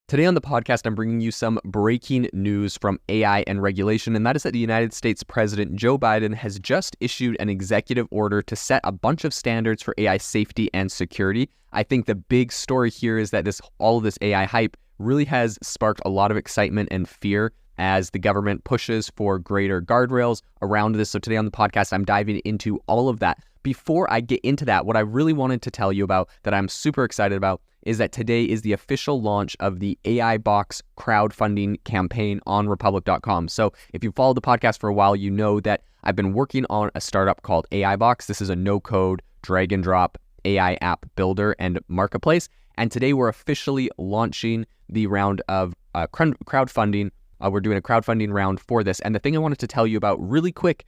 Today on the podcast, I'm bringing you some breaking news from AI and regulation, and that is that the United States President Joe Biden has just issued an executive order to set a bunch of standards for AI safety and security. I think the big story here is that all of this AI hype really has sparked a lot of excitement and fear as the government pushes for greater guardrails around this. So today on the podcast, I'm diving into all of that. Before I get into that, what I really wanted to tell you about that I'm super excited about is that today is the official launch of the AI Box crowdfunding campaign on Republic.com. So if you followed the podcast for a while, you know that I've been working on a startup called AI Box. This is a no-code, drag-and-drop AI app builder and marketplace. And today we're officially launching the round of crowdfunding. We're doing a crowdfunding round for this. And the thing I wanted to tell you about really quick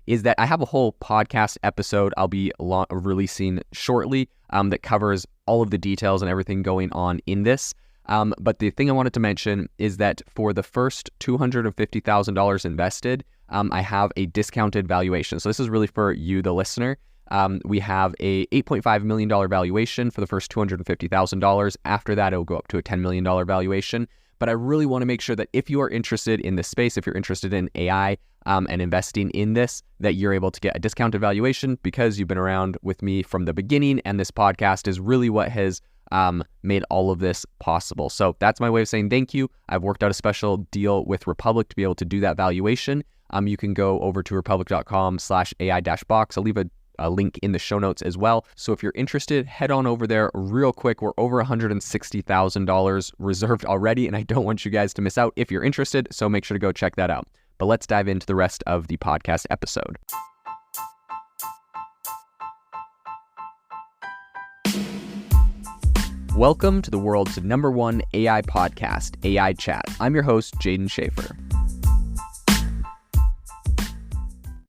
is that I have a whole podcast episode I'll be releasing shortly that covers all of the details and everything going on in this. But the thing I wanted to mention is that for the first $250,000 invested, I have a discounted valuation. So this is really for you, the listener. We have a $8.5 million valuation for the first $250,000. After that, it'll go up to a $10 million valuation. But I really want to make sure that if you are interested in this space, if you're interested in AI and investing in this, that you're able to get a discounted valuation because you've been around with me from the beginning, and this podcast is really what has made all of this possible. So that's my way of saying thank you. I've worked out a special deal with Republic to be able to do that valuation. You can go over to republic.com/AI-box. I'll leave a link in the show notes as well. So if you're interested, head on over there real quick. We're over $160,000 reserved already, and I don't want you guys to miss out if you're interested. So make sure to go check that out. But let's dive into the rest of the podcast episode. Welcome to the world's #1 AI podcast, AI Chat. I'm your host, Jaden Schaefer.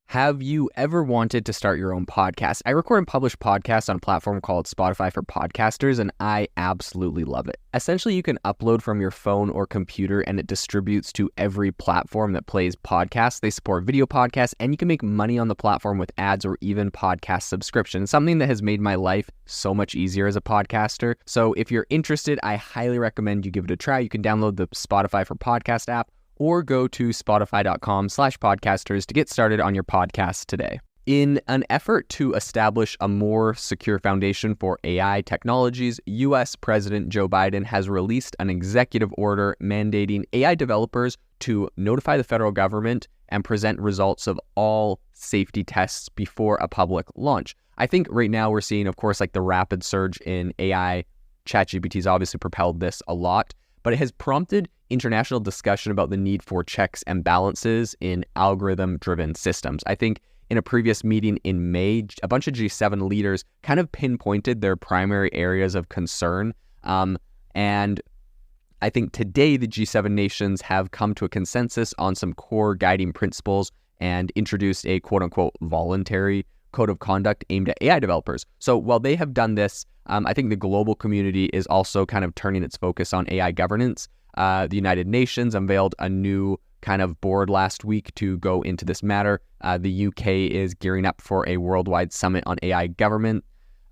Have you ever wanted to start your own podcast? I record and publish podcasts on a platform called Spotify for Podcasters, and I absolutely love it. Essentially, you can upload from your phone or computer, and it distributes to every platform that plays podcasts. They support video podcasts, and you can make money on the platform with ads or even podcast subscriptions, something that has made my life so much easier as a podcaster. So if you're interested, I highly recommend you give it a try. You can download the Spotify for Podcast app, or go to spotify.com/podcasters to get started on your podcast today. In an effort to establish a more secure foundation for AI technologies, U.S. President Joe Biden has released an executive order mandating AI developers to notify the federal government and present results of all safety tests before a public launch. I think right now we're seeing, of course, like the rapid surge in AI. ChatGPT has obviously propelled this a lot, but it has prompted international discussion about the need for checks and balances in algorithm-driven systems. I think in a previous meeting in May, a bunch of G7 leaders kind of pinpointed their primary areas of concern. And I think today the G7 nations have come to a consensus on some core guiding principles and introduced a quote-unquote voluntary code of conduct aimed at AI developers. So while they have done this, I think the global community is also kind of turning its focus on AI governance. The United Nations unveiled a new kind of board last week to go into this matter. The UK is gearing up for a worldwide summit on AI governance.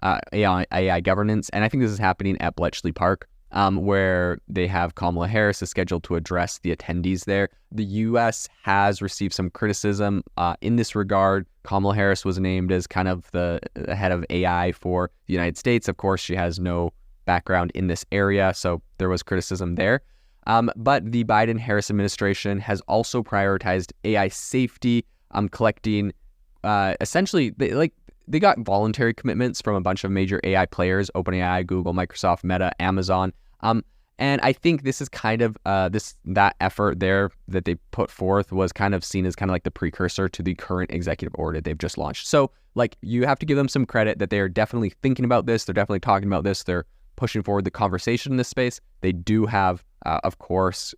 And I think this is happening at Bletchley Park, where they have Kamala Harris is scheduled to address the attendees there. The US has received some criticism in this regard. Kamala Harris was named as kind of the head of AI for the United States. Of course, she has no background in this area, so there was criticism there. But the Biden-Harris administration has also prioritized AI safety, collecting essentially they got voluntary commitments from a bunch of major AI players: OpenAI, Google, Microsoft, Meta, Amazon. And I think this is kind of that effort there that they put forth was kind of seen as kind of like the precursor to the current executive order they've just launched. So like you have to give them some credit that they are definitely thinking about this. They're definitely talking about this. They're pushing forward the conversation in this space. They do have, of course,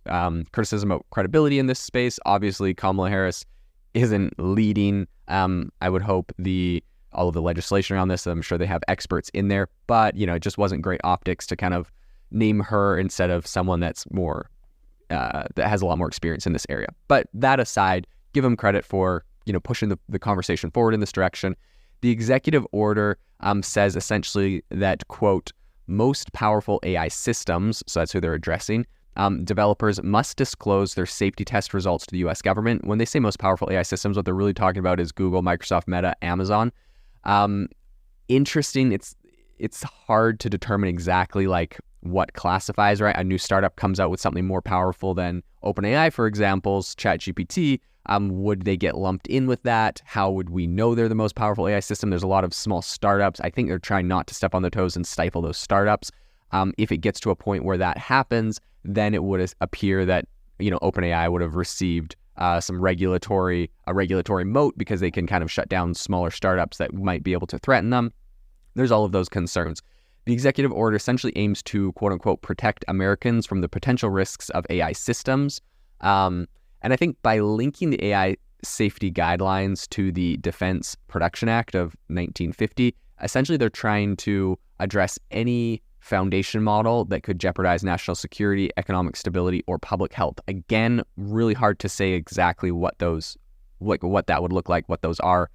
criticism about credibility in this space. Obviously, Kamala Harris isn't leading, I would hope, all of the legislation around this. I'm sure they have experts in there, but, it just wasn't great optics to kind of name her instead of someone that's more, that has a lot more experience in this area. But that aside, give them credit for, pushing the conversation forward in this direction. The executive order says essentially that, quote, most powerful AI systems, so that's who they're addressing, developers must disclose their safety test results to the US government. When they say most powerful AI systems, what they're really talking about is Google, Microsoft, Meta, Amazon. Interesting. It's hard to determine exactly like what classifies, right? A new startup comes out with something more powerful than OpenAI, for example's ChatGPT. Would they get lumped in with that? How would we know they're the most powerful AI system? There's a lot of small startups. I think they're trying not to step on their toes and stifle those startups. If it gets to a point where that happens, then it would appear that, OpenAI would have received a regulatory moat because they can kind of shut down smaller startups that might be able to threaten them. There's all of those concerns. The executive order essentially aims to, quote unquote, protect Americans from the potential risks of AI systems. And I think by linking the AI safety guidelines to the Defense Production Act of 1950, essentially they're trying to address any foundation model that could jeopardize national security, economic stability, or public health. Again, really hard to say exactly what that would look like, what those are.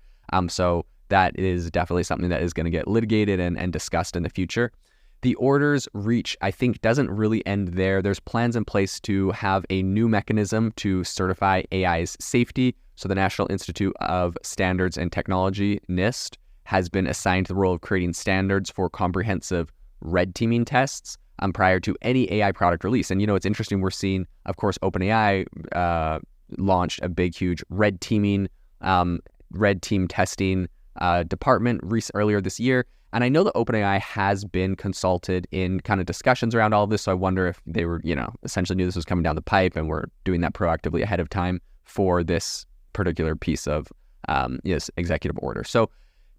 So that is definitely something that is going to get litigated and discussed in the future. The order's reach, I think, doesn't really end there. There's plans in place to have a new mechanism to certify AI's safety. So the National Institute of Standards and Technology, NIST, has been assigned the role of creating standards for comprehensive red teaming tests prior to any AI product release. And, it's interesting. We're seeing, of course, OpenAI launched a big, huge red team testing department earlier this year. And I know that OpenAI has been consulted in kind of discussions around all of this. So I wonder if they were, essentially knew this was coming down the pipe and were doing that proactively ahead of time for this particular piece of executive order. So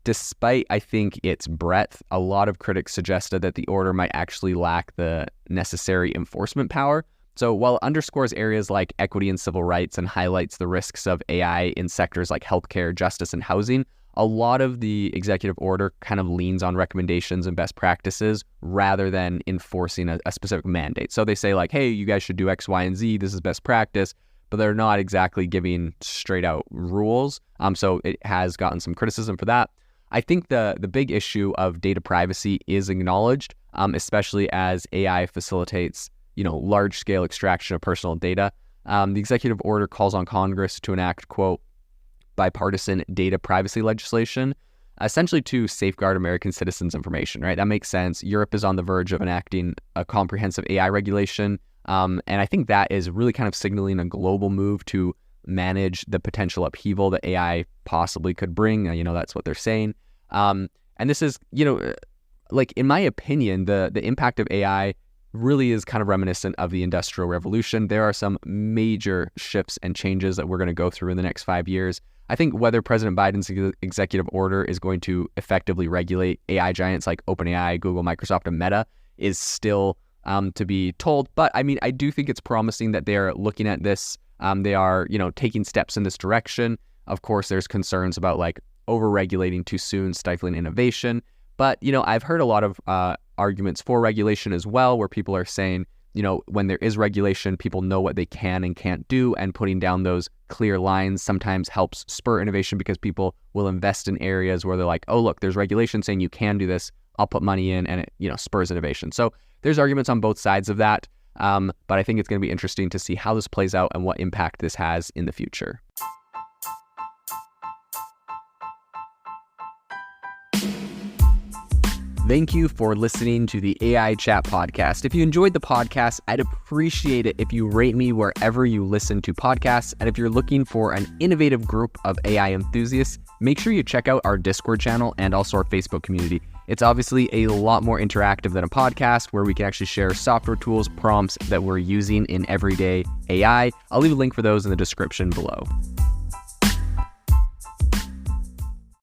despite, I think, its breadth, a lot of critics suggested that the order might actually lack the necessary enforcement power. So while it underscores areas like equity and civil rights and highlights the risks of AI in sectors like healthcare, justice, and housing, a lot of the executive order kind of leans on recommendations and best practices rather than enforcing a specific mandate. So they say like, hey, you guys should do X, Y, and Z. This is best practice, but they're not exactly giving straight out rules. So it has gotten some criticism for that. I think the big issue of data privacy is acknowledged, especially as AI facilitates, large scale extraction of personal data. The executive order calls on Congress to enact, quote, bipartisan data privacy legislation, essentially to safeguard American citizens' information, right? That makes sense. Europe is on the verge of enacting a comprehensive AI regulation. And I think that is really kind of signaling a global move to manage the potential upheaval that AI possibly could bring. That's what they're saying. And this is, in my opinion, the impact of AI really is kind of reminiscent of the Industrial Revolution. There are some major shifts and changes that we're going to go through in the next 5 years. I think whether President Biden's executive order is going to effectively regulate AI giants like OpenAI, Google, Microsoft, and Meta is still to be told. But I mean, I do think it's promising that they are looking at this. They are, taking steps in this direction. Of course, there's concerns about like over-regulating too soon, stifling innovation. But, I've heard a lot of arguments for regulation as well, where people are saying, when there is regulation, people know what they can and can't do, and putting down those clear lines sometimes helps spur innovation because people will invest in areas where they're like, oh, look, there's regulation saying you can do this. I'll put money in, and it, spurs innovation. So there's arguments on both sides of that. But I think it's going to be interesting to see how this plays out and what impact this has in the future. Thank you for listening to the AI Chat Podcast. If you enjoyed the podcast, I'd appreciate it if you rate me wherever you listen to podcasts. And if you're looking for an innovative group of AI enthusiasts, make sure you check out our Discord channel and also our Facebook community. It's obviously a lot more interactive than a podcast where we can actually share software tools, prompts that we're using in everyday AI. I'll leave a link for those in the description below.